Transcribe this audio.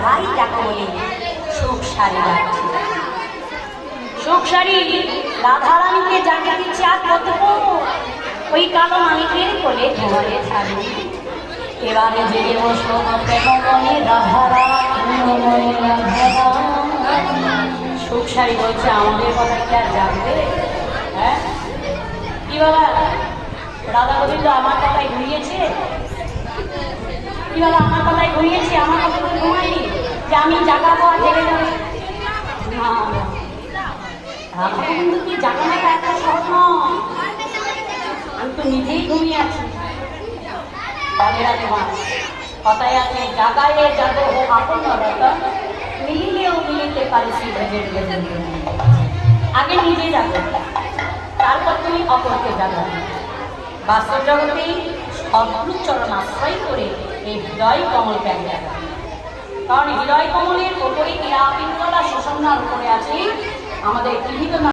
ভাই যাকে বলে সুখ শাড়ি যাচ্ছে। সুখ শাড়ি রাধারানীকে জানিয়ে দিচ্ছে আর কত ওই কালো মালিকের কোলে ঘরে ছাড়ি। এবারে জেগে বসলো মনে সুখ শাড়ি বলছে আমাদের কথা কি আর জানবে? হ্যাঁ কি বাবা, রাধা গোবিন্দ আমার কথায় ঘুরিয়েছে? কি বাবা আমার কথায় ঘুরিয়েছে? আমার কথা তো ঘুমায়নি যে আমি জাগাবো আর জেগে যাবো। না রাধা গোবিন্দ কি জাগানোটা এত সহজ নয়, আমি তো নিজেই ঘুমিয়ে আছি। কথায় আছে জাগায়ে জাগো ও আপন রতন, মিলিলেও মিলিতে পারিস ভেজের ভেজের। আগে নিজে জাগো, তারপর তুমি অপরকে জাগাবে। বাস্তব জগতেই অদ্ভুত চরণ আশ্রয় করে এই হৃদয় কমলকে আগে জাগাবে। কারণ হৃদয় কমলের ওপরে ইরা পিঙ্গলা সুষন্নার উপরে আছে আমাদের গৃহীত